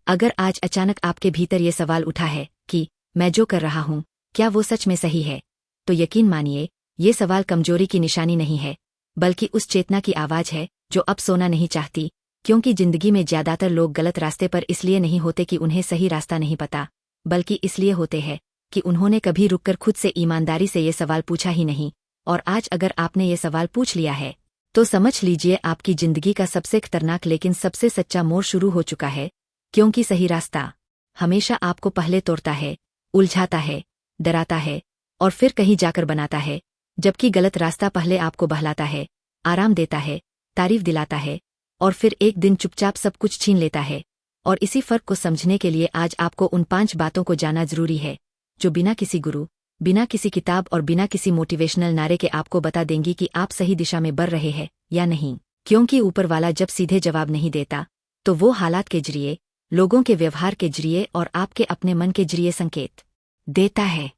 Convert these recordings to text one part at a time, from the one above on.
अगर आज अचानक आपके भीतर ये सवाल उठा है कि मैं जो कर रहा हूँ क्या वो सच में सही है, तो यकीन मानिए ये सवाल कमजोरी की निशानी नहीं है, बल्कि उस चेतना की आवाज है जो अब सोना नहीं चाहती। क्योंकि जिंदगी में ज्यादातर लोग गलत रास्ते पर इसलिए नहीं होते कि उन्हें सही रास्ता नहीं पता, बल्कि इसलिए होते हैं कि उन्होंने कभी रुककर खुद से ईमानदारी से ये सवाल पूछा ही नहीं। और आज अगर आपने ये सवाल पूछ लिया है तो समझ लीजिए आपकी जिंदगी का सबसे खतरनाक लेकिन सबसे सच्चा मोड़ शुरू हो चुका है। क्योंकि सही रास्ता हमेशा आपको पहले तोड़ता है, उलझाता है, डराता है और फिर कहीं जाकर बनाता है, जबकि गलत रास्ता पहले आपको बहलाता है, आराम देता है, तारीफ दिलाता है और फिर एक दिन चुपचाप सब कुछ छीन लेता है। और इसी फर्क को समझने के लिए आज आपको उन 5 बातों को जानना जरूरी है जो बिना किसी गुरु, बिना किसी किताब और बिना किसी मोटिवेशनल नारे के आपको बता देंगी कि आप सही दिशा में बढ़ रहे हैं या नहीं। क्योंकि ऊपर वाला जब सीधे जवाब नहीं देता तो वो हालात के जरिए, लोगों के व्यवहार के जरिए और आपके अपने मन के जरिए संकेत देता है।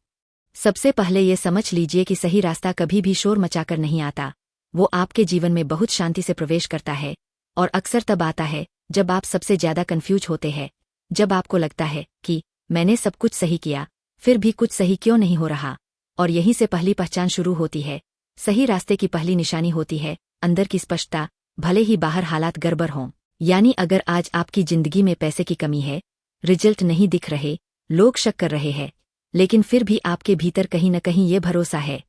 सबसे पहले ये समझ लीजिए कि सही रास्ता कभी भी शोर मचाकर नहीं आता, वो आपके जीवन में बहुत शांति से प्रवेश करता है। और अक्सर तब आता है जब आप सबसे ज्यादा कंफ्यूज होते हैं, जब आपको लगता है कि मैंने सब कुछ सही किया फिर भी कुछ सही क्यों नहीं हो रहा। और यहीं से पहली पहचान शुरू होती है। सही रास्ते की पहली निशानी होती है अंदर की स्पष्टता, भले ही बाहर हालात गड़बड़ हों। यानी अगर आज आपकी जिंदगी में पैसे की कमी है, रिजल्ट नहीं दिख रहे, लोग शक कर रहे हैं, लेकिन फिर भी आपके भीतर कहीं न कहीं ये भरोसा है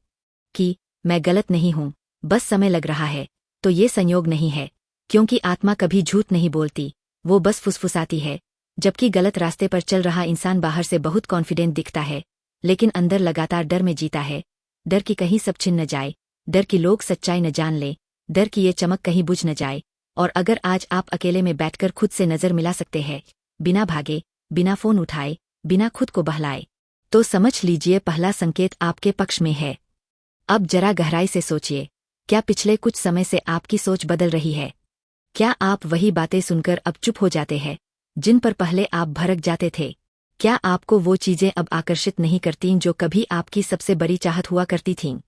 कि मैं गलत नहीं हूं, बस समय लग रहा है, तो ये संयोग नहीं है। क्योंकि आत्मा कभी झूठ नहीं बोलती, वो बस फुसफुसाती है। जबकि गलत रास्ते पर चल रहा इंसान बाहर से बहुत कॉन्फिडेंट दिखता है, लेकिन अंदर लगातार डर में जीता है। डर कि कहीं सब छिन न जाए, डर कि लोग सच्चाई न जान ले, डर कि ये चमक कहीं बुझ न जाए। और अगर आज आप अकेले में बैठकर खुद से नजर मिला सकते हैं, बिना भागे, बिना फोन उठाए, बिना खुद को बहलाए, तो समझ लीजिए पहला संकेत आपके पक्ष में है। अब जरा गहराई से सोचिए, क्या पिछले कुछ समय से आपकी सोच बदल रही है? क्या आप वही बातें सुनकर अब चुप हो जाते हैं जिन पर पहले आप भड़क जाते थे? क्या आपको वो चीजें अब आकर्षित नहीं करतीं जो कभी आपकी सबसे बड़ी चाहत हुआ करती थीं?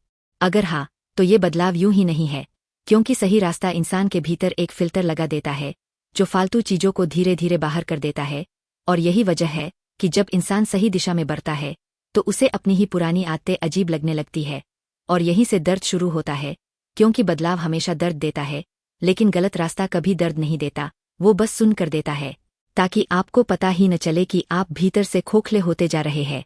अगर हाँ, तो ये बदलाव यूं ही नहीं है। क्योंकि सही रास्ता इंसान के भीतर एक फिल्टर लगा देता है जो फालतू चीजों को धीरे धीरे बाहर कर देता है। और यही वजह है कि जब इंसान सही दिशा में बढ़ता है तो उसे अपनी ही पुरानी आदतें अजीब लगने लगती है। और यहीं से दर्द शुरू होता है। क्योंकि बदलाव हमेशा दर्द देता है, लेकिन गलत रास्ता कभी दर्द नहीं देता, वो बस सुन कर देता है, ताकि आपको पता ही न चले कि आप भीतर से खोखले होते जा रहे हैं।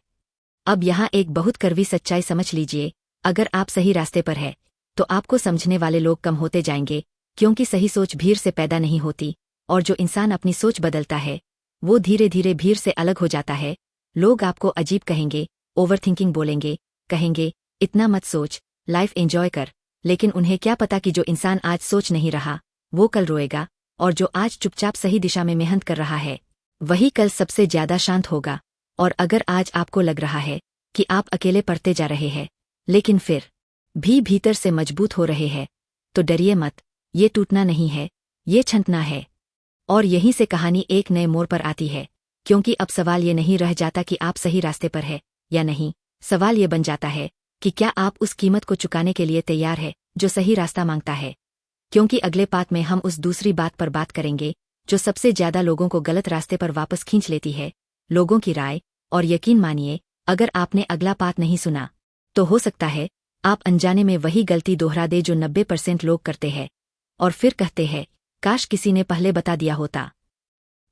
अब यहाँ एक बहुत कड़वी सच्चाई समझ लीजिए, अगर आप सही रास्ते पर है तो आपको समझने वाले लोग कम होते जाएंगे। क्योंकि सही सोच भीड़ से पैदा नहीं होती, और जो इंसान अपनी सोच बदलता है वो धीरे धीरे भीड़ से अलग हो जाता है। लोग आपको अजीब कहेंगे, ओवरथिंकिंग बोलेंगे, कहेंगे इतना मत सोच, लाइफ एंजॉय कर। लेकिन उन्हें क्या पता कि जो इंसान आज सोच नहीं रहा वो कल रोएगा, और जो आज चुपचाप सही दिशा में मेहनत कर रहा है वही कल सबसे ज्यादा शांत होगा। और अगर आज आपको लग रहा है कि आप अकेले पढ़ते जा रहे हैं, लेकिन फिर भी भीतर से मजबूत हो रहे हैं, तो डरिए मत, ये टूटना नहीं है, ये छंटना है। और यहीं से कहानी एक नए मोड़ पर आती है। क्योंकि अब सवाल ये नहीं रह जाता कि आप सही रास्ते पर है या नहीं, सवाल ये बन जाता है कि क्या आप उस कीमत को चुकाने के लिए तैयार है जो सही रास्ता मांगता है। क्योंकि अगले पार्ट में हम उस दूसरी बात पर बात करेंगे जो सबसे ज्यादा लोगों को गलत रास्ते पर वापस खींच लेती है, लोगों की राय। और यकीन मानिए, अगर आपने अगला पार्ट नहीं सुना तो हो सकता है आप अनजाने में वही गलती दोहरा दे जो 90% लोग करते हैं, और फिर कहते हैं काश किसी ने पहले बता दिया होता।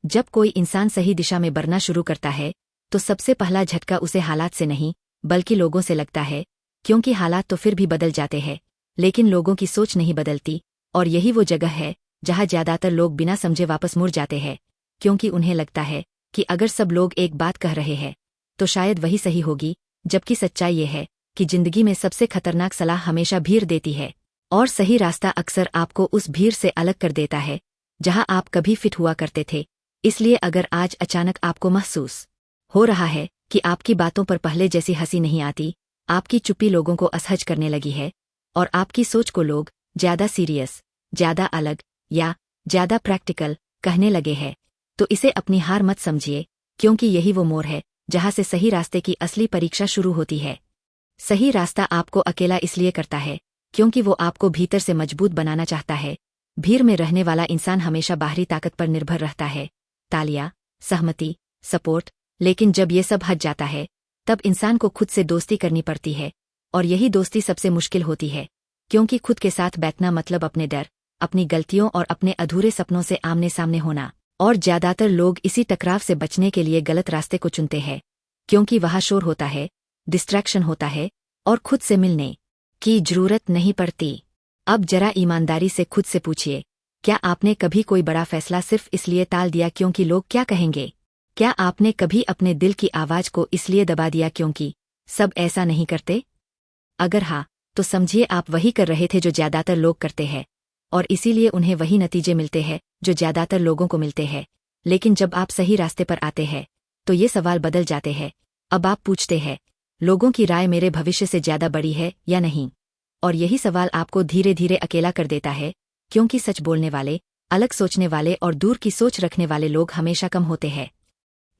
जब कोई इंसान सही दिशा में बढ़ना शुरू करता है तो सबसे पहला झटका उसे हालात से नहीं बल्कि लोगों से लगता है। क्योंकि हालात तो फिर भी बदल जाते हैं, लेकिन लोगों की सोच नहीं बदलती। और यही वो जगह है जहां ज्यादातर लोग बिना समझे वापस मुड़ जाते हैं। क्योंकि उन्हें लगता है कि अगर सब लोग एक बात कह रहे हैं तो शायद वही सही होगी, जबकि सच्चाई ये है कि जिंदगी में सबसे खतरनाक सलाह हमेशा भीड़ देती है, और सही रास्ता अक्सर आपको उस भीड़ से अलग कर देता है जहां आप कभी फिट हुआ करते थे। इसलिए अगर आज अचानक आपको महसूस हो रहा है कि आपकी बातों पर पहले जैसी हंसी नहीं आती, आपकी चुप्पी लोगों को असहज करने लगी है, और आपकी सोच को लोग ज्यादा सीरियस, ज्यादा अलग या ज्यादा प्रैक्टिकल कहने लगे हैं, तो इसे अपनी हार मत समझिए। क्योंकि यही वो मोड़ है जहां से सही रास्ते की असली परीक्षा शुरू होती है। सही रास्ता आपको अकेला इसलिए करता है क्योंकि वो आपको भीतर से मजबूत बनाना चाहता है। भीड़ में रहने वाला इंसान हमेशा बाहरी ताकत पर निर्भर रहता है, तालियां, सहमति, सपोर्ट। लेकिन जब ये सब हट जाता है तब इंसान को खुद से दोस्ती करनी पड़ती है, और यही दोस्ती सबसे मुश्किल होती है, क्योंकि खुद के साथ बैठना मतलब अपने डर, अपनी गलतियों और अपने अधूरे सपनों से आमने सामने होना। और ज्यादातर लोग इसी टकराव से बचने के लिए गलत रास्ते को चुनते हैं, क्योंकि वहाँ शोर होता है, डिस्ट्रैक्शन होता है और खुद से मिलने की जरूरत नहीं पड़ती। अब जरा ईमानदारी से खुद से पूछिए, क्या आपने कभी कोई बड़ा फैसला सिर्फ इसलिए टाल दिया क्योंकि लोग क्या कहेंगे? क्या आपने कभी अपने दिल की आवाज को इसलिए दबा दिया क्योंकि सब ऐसा नहीं करते? अगर हाँ, तो समझिए आप वही कर रहे थे जो ज्यादातर लोग करते हैं, और इसीलिए उन्हें वही नतीजे मिलते हैं जो ज्यादातर लोगों को मिलते हैं। लेकिन जब आप सही रास्ते पर आते हैं तो ये सवाल बदल जाते हैं। अब आप पूछते हैं, लोगों की राय मेरे भविष्य से ज्यादा बड़ी है या नहीं? और यही सवाल आपको धीरे धीरे अकेला कर देता है, क्योंकि सच बोलने वाले, अलग सोचने वाले और दूर की सोच रखने वाले लोग हमेशा कम होते हैं।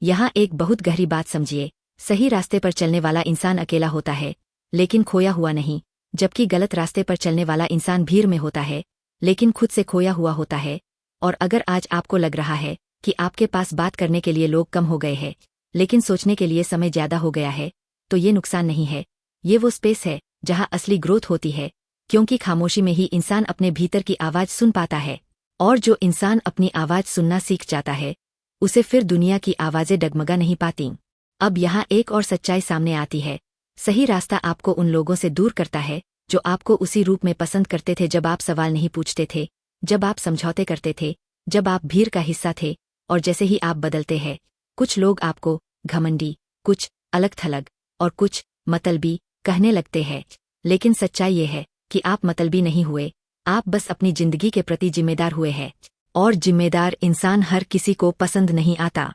यहाँ एक बहुत गहरी बात समझिए, सही रास्ते पर चलने वाला इंसान अकेला होता है, लेकिन खोया हुआ नहीं, जबकि गलत रास्ते पर चलने वाला इंसान भीड़ में होता है, लेकिन खुद से खोया हुआ होता है। और अगर आज आपको लग रहा है कि आपके पास बात करने के लिए लोग कम हो गए हैं, लेकिन सोचने के लिए समय ज्यादा हो गया है, तो ये नुकसान नहीं है, ये वो स्पेस है जहाँ असली ग्रोथ होती है, क्योंकि खामोशी में ही इंसान अपने भीतर की आवाज सुन पाता है। और जो इंसान अपनी आवाज सुनना सीख जाता है, उसे फिर दुनिया की आवाजें डगमगा नहीं पातीं। अब यहाँ एक और सच्चाई सामने आती है, सही रास्ता आपको उन लोगों से दूर करता है जो आपको उसी रूप में पसंद करते थे जब आप सवाल नहीं पूछते थे, जब आप समझौते करते थे, जब आप भीड़ का हिस्सा थे। और जैसे ही आप बदलते हैं, कुछ लोग आपको घमंडी, कुछ अलग थलग और कुछ मतलबी कहने लगते हैं। लेकिन सच्चाई ये है कि आप मतलबी नहीं हुए, आप बस अपनी जिंदगी के प्रति जिम्मेदार हुए हैं। और जिम्मेदार इंसान हर किसी को पसंद नहीं आता।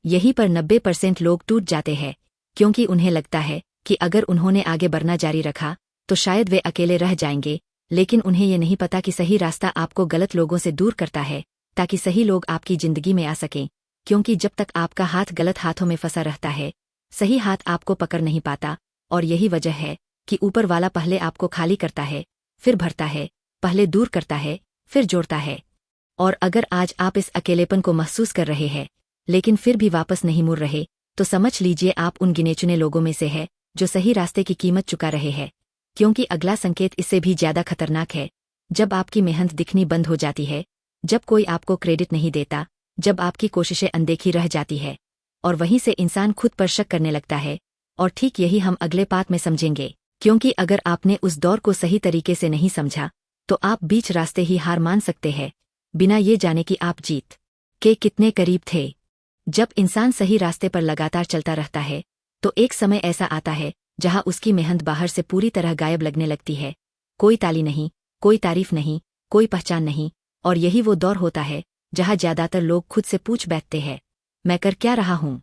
यहीं पर 90% लोग टूट जाते हैं, क्योंकि उन्हें लगता है कि अगर उन्होंने आगे बढ़ना जारी रखा तो शायद वे अकेले रह जाएंगे। लेकिन उन्हें ये नहीं पता कि सही रास्ता आपको गलत लोगों से दूर करता है, ताकि सही लोग आपकी जिंदगी में आ सकें। क्योंकि जब तक आपका हाथ गलत हाथों में फंसा रहता है, सही हाथ आपको पकड़ नहीं पाता। और यही वजह है कि ऊपर वाला पहले आपको खाली करता है, फिर भरता है, पहले दूर करता है, फिर जोड़ता है। और अगर आज आप इस अकेलेपन को महसूस कर रहे हैं, लेकिन फिर भी वापस नहीं मुड़ रहे, तो समझ लीजिए आप उन गिने चुने लोगों में से है जो सही रास्ते की कीमत चुका रहे हैं। क्योंकि अगला संकेत इससे भी ज्यादा खतरनाक है, जब आपकी मेहनत दिखनी बंद हो जाती है, जब कोई आपको क्रेडिट नहीं देता, जब आपकी कोशिशें अनदेखी रह जाती है, और वहीं से इंसान खुद पर शक करने लगता है। और ठीक यही हम अगले पाठ में समझेंगे, क्योंकि अगर आपने उस दौर को सही तरीके से नहीं समझा, तो आप बीच रास्ते ही हार मान सकते हैं, बिना ये जाने कि आप जीत के कितने करीब थे। जब इंसान सही रास्ते पर लगातार चलता रहता है, तो एक समय ऐसा आता है जहां उसकी मेहनत बाहर से पूरी तरह गायब लगने लगती है। कोई ताली नहीं, कोई तारीफ नहीं, कोई पहचान नहीं। और यही वो दौर होता है जहां ज्यादातर लोग खुद से पूछ बैठते हैं, मैं कर क्या रहा हूं?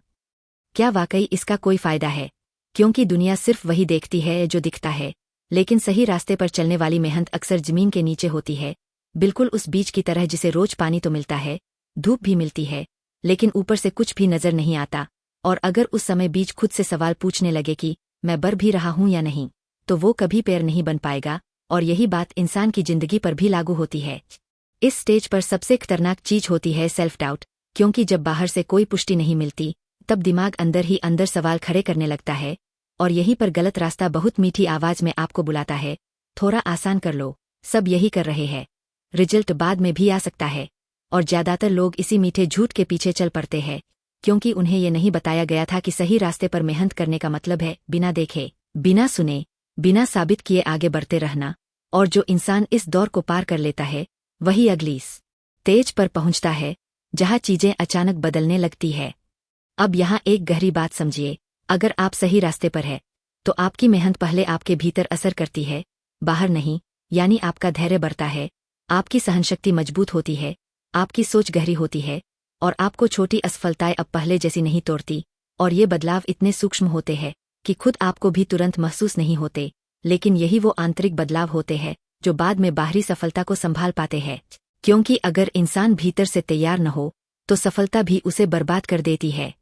क्या वाकई इसका कोई फायदा है? क्योंकि दुनिया सिर्फ वही देखती है जो दिखता है, लेकिन सही रास्ते पर चलने वाली मेहनत अक्सर जमीन के नीचे होती है, बिल्कुल उस बीज की तरह जिसे रोज पानी तो मिलता है, धूप भी मिलती है, लेकिन ऊपर से कुछ भी नजर नहीं आता। और अगर उस समय बीज खुद से सवाल पूछने लगे कि मैं बढ़ भी रहा हूं या नहीं, तो वो कभी पेड़ नहीं बन पाएगा। और यही बात इंसान की जिंदगी पर भी लागू होती है। इस स्टेज पर सबसे खतरनाक चीज होती है सेल्फ डाउट, क्योंकि जब बाहर से कोई पुष्टि नहीं मिलती, तब दिमाग अंदर ही अंदर सवाल खड़े करने लगता है। और यहीं पर गलत रास्ता बहुत मीठी आवाज में आपको बुलाता है, थोड़ा आसान कर लो, सब यही कर रहे हैं, रिजल्ट बाद में भी आ सकता है। और ज्यादातर लोग इसी मीठे झूठ के पीछे चल पड़ते हैं, क्योंकि उन्हें ये नहीं बताया गया था कि सही रास्ते पर मेहनत करने का मतलब है बिना देखे, बिना सुने, बिना साबित किए आगे बढ़ते रहना। और जो इंसान इस दौर को पार कर लेता है, वही अगली स्टेज पर पहुंचता है जहां चीजें अचानक बदलने लगती है। अब यहाँ एक गहरी बात समझिए, अगर आप सही रास्ते पर है, तो आपकी मेहनत पहले आपके भीतर असर करती है, बाहर नहीं। यानी आपका धैर्य बढ़ता है, आपकी सहनशक्ति मजबूत होती है, आपकी सोच गहरी होती है, और आपको छोटी असफलताएं अब पहले जैसी नहीं तोड़ती। और ये बदलाव इतने सूक्ष्म होते हैं कि खुद आपको भी तुरंत महसूस नहीं होते, लेकिन यही वो आंतरिक बदलाव होते हैं जो बाद में बाहरी सफलता को संभाल पाते हैं। क्योंकि अगर इंसान भीतर से तैयार न हो, तो सफलता भी उसे बर्बाद कर देती है।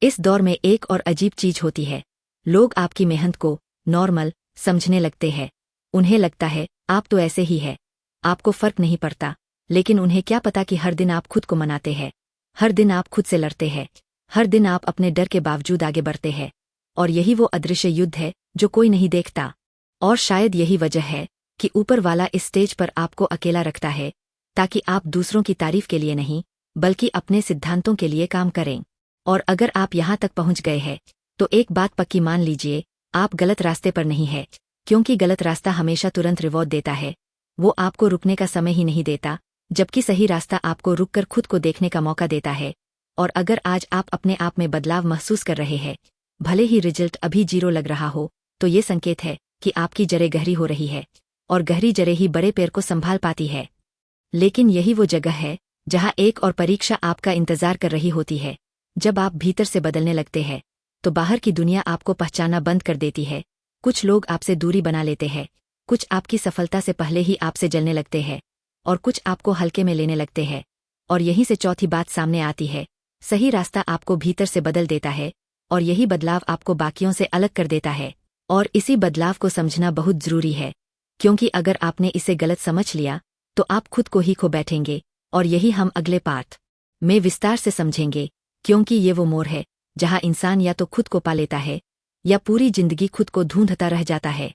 इस दौर में एक और अजीब चीज होती है, लोग आपकी मेहनत को नॉर्मल समझने लगते हैं। उन्हें लगता है आप तो ऐसे ही है, आपको फर्क नहीं पड़ता। लेकिन उन्हें क्या पता कि हर दिन आप खुद को मनाते हैं, हर दिन आप खुद से लड़ते हैं, हर दिन आप अपने डर के बावजूद आगे बढ़ते हैं। और यही वो अदृश्य युद्ध है जो कोई नहीं देखता। और शायद यही वजह है कि ऊपर वाला इस स्टेज पर आपको अकेला रखता है, ताकि आप दूसरों की तारीफ के लिए नहीं, बल्कि अपने सिद्धांतों के लिए काम करें। और अगर आप यहाँ तक पहुँच गए हैं, तो एक बात पक्की मान लीजिए, आप गलत रास्ते पर नहीं है, क्योंकि गलत रास्ता हमेशा तुरंत रिवॉर्ड देता है। वो आपको रुकने का समय ही नहीं देता, जबकि सही रास्ता आपको रुककर खुद को देखने का मौका देता है। और अगर आज आप अपने आप में बदलाव महसूस कर रहे हैं, भले ही रिजल्ट अभी 0 लग रहा हो, तो ये संकेत है कि आपकी जड़ें गहरी हो रही है, और गहरी जड़ें ही बड़े पेड़ को संभाल पाती है। लेकिन यही वो जगह है जहाँ एक और परीक्षा आपका इंतजार कर रही होती है। जब आप भीतर से बदलने लगते हैं, तो बाहर की दुनिया आपको पहचानना बंद कर देती है। कुछ लोग आपसे दूरी बना लेते हैं, कुछ आपकी सफलता से पहले ही आपसे जलने लगते हैं, और कुछ आपको हल्के में लेने लगते हैं। और यहीं से चौथी बात सामने आती है, सही रास्ता आपको भीतर से बदल देता है, और यही बदलाव आपको बाकियों से अलग कर देता है। और इसी बदलाव को समझना बहुत जरूरी है, क्योंकि अगर आपने इसे गलत समझ लिया, तो आप खुद को ही खो बैठेंगे। और यही हम अगले पार्ट में विस्तार से समझेंगे, क्योंकि ये वो मोड़ है जहाँ इंसान या तो खुद को पा लेता है, या पूरी जिंदगी खुद को ढूंढता रह जाता है।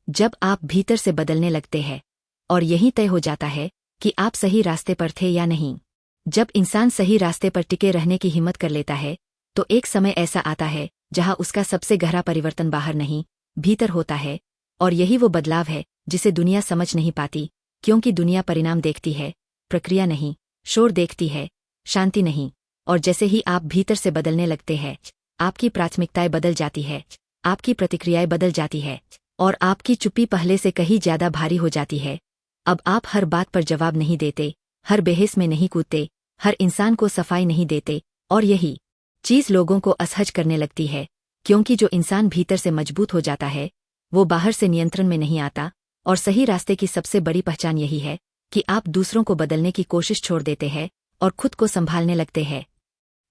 जब आप भीतर से बदलने लगते हैं, और यही तय हो जाता है कि आप सही रास्ते पर थे या नहीं। जब इंसान सही रास्ते पर टिके रहने की हिम्मत कर लेता है, तो एक समय ऐसा आता है जहां उसका सबसे गहरा परिवर्तन बाहर नहीं, भीतर होता है। और यही वो बदलाव है जिसे दुनिया समझ नहीं पाती, क्योंकि दुनिया परिणाम देखती है, प्रक्रिया नहीं। शोर देखती है, शांति नहीं। और जैसे ही आप भीतर से बदलने लगते हैं, आपकी प्राथमिकताएं बदल जाती है, आपकी प्रतिक्रियाएं बदल जाती है, और आपकी चुप्पी पहले से कहीं ज्यादा भारी हो जाती है। अब आप हर बात पर जवाब नहीं देते, हर बहस में नहीं कूदते, हर इंसान को सफाई नहीं देते। और यही चीज लोगों को असहज करने लगती है, क्योंकि जो इंसान भीतर से मजबूत हो जाता है, वो बाहर से नियंत्रण में नहीं आता। और सही रास्ते की सबसे बड़ी पहचान यही है कि आप दूसरों को बदलने की कोशिश छोड़ देते हैं और खुद को संभालने लगते हैं।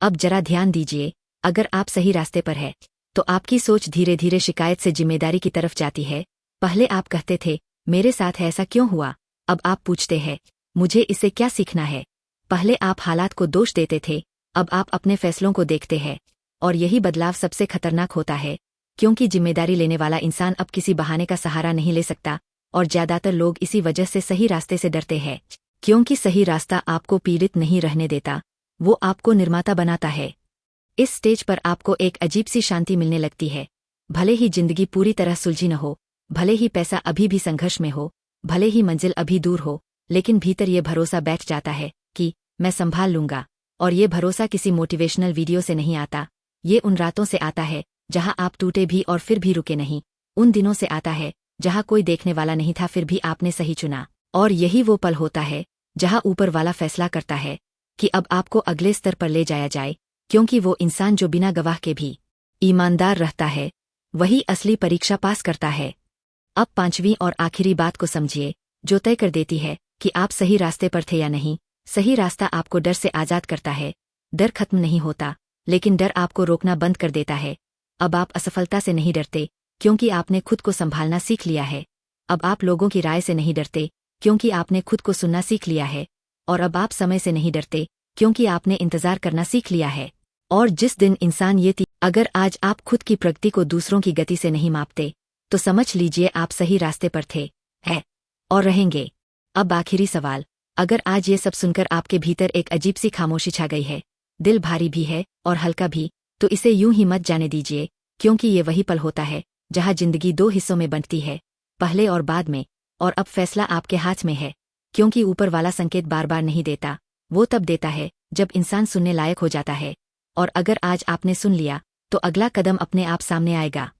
अब जरा ध्यान दीजिए, अगर आप सही रास्ते पर हैं, तो आपकी सोच धीरे धीरे शिकायत से जिम्मेदारी की तरफ जाती है। पहले आप कहते थे, मेरे साथ ऐसा क्यों हुआ? अब आप पूछते हैं, मुझे इससे क्या सीखना है? पहले आप हालात को दोष देते थे, अब आप अपने फैसलों को देखते हैं। और यही बदलाव सबसे खतरनाक होता है, क्योंकि जिम्मेदारी लेने वाला इंसान अब किसी बहाने का सहारा नहीं ले सकता। और ज्यादातर लोग इसी वजह से सही रास्ते से डरते हैं, क्योंकि सही रास्ता आपको पीड़ित नहीं रहने देता, वो आपको निर्माता बनाता है। इस स्टेज पर आपको एक अजीब सी शांति मिलने लगती है। भले ही जिंदगी पूरी तरह सुलझी न हो, भले ही पैसा अभी भी संघर्ष में हो, भले ही मंजिल अभी दूर हो, लेकिन भीतर ये भरोसा बैठ जाता है कि मैं संभाल लूंगा। और ये भरोसा किसी मोटिवेशनल वीडियो से नहीं आता, ये उन रातों से आता है जहां आप टूटे भी और फिर भी रुके नहीं। उन दिनों से आता है जहां कोई देखने वाला नहीं था, फिर भी आपने सही चुना। और यही वो पल होता है जहां ऊपर वाला फैसला करता है कि अब आपको अगले स्तर पर ले जाया जाए, क्योंकि वो इंसान जो बिना गवाह के भी ईमानदार रहता है, वही असली परीक्षा पास करता है। अब पांचवीं और आखिरी बात को समझिए, जो तय कर देती है कि आप सही रास्ते पर थे या नहीं। सही रास्ता आपको डर से आजाद करता है। डर खत्म नहीं होता, लेकिन डर आपको रोकना बंद कर देता है। अब आप असफलता से नहीं डरते, क्योंकि आपने खुद को संभालना सीख लिया है। अब आप लोगों की राय से नहीं डरते, क्योंकि आपने खुद को सुनना सीख लिया है। और अब आप समय से नहीं डरते, क्योंकि आपने इंतजार करना सीख लिया है। और जिस दिन इंसान ये अगर आज आप खुद की प्रगति को दूसरों की गति से नहीं मापते, तो समझ लीजिए आप सही रास्ते पर थे, है और रहेंगे। अब आखिरी सवाल, अगर आज ये सब सुनकर आपके भीतर एक अजीब सी खामोशी छा गई है, दिल भारी भी है और हल्का भी, तो इसे यूं ही मत जाने दीजिए, क्योंकि ये वही पल होता है जहां जिंदगी 2 हिस्सों में बंटती है, पहले और बाद में। और अब फैसला आपके हाथ में है, क्योंकि ऊपर वाला संकेत बार बार नहीं देता, वो तब देता है जब इंसान सुनने लायक हो जाता है। और अगर आज आपने सुन लिया, तो अगला कदम अपने आप सामने आएगा।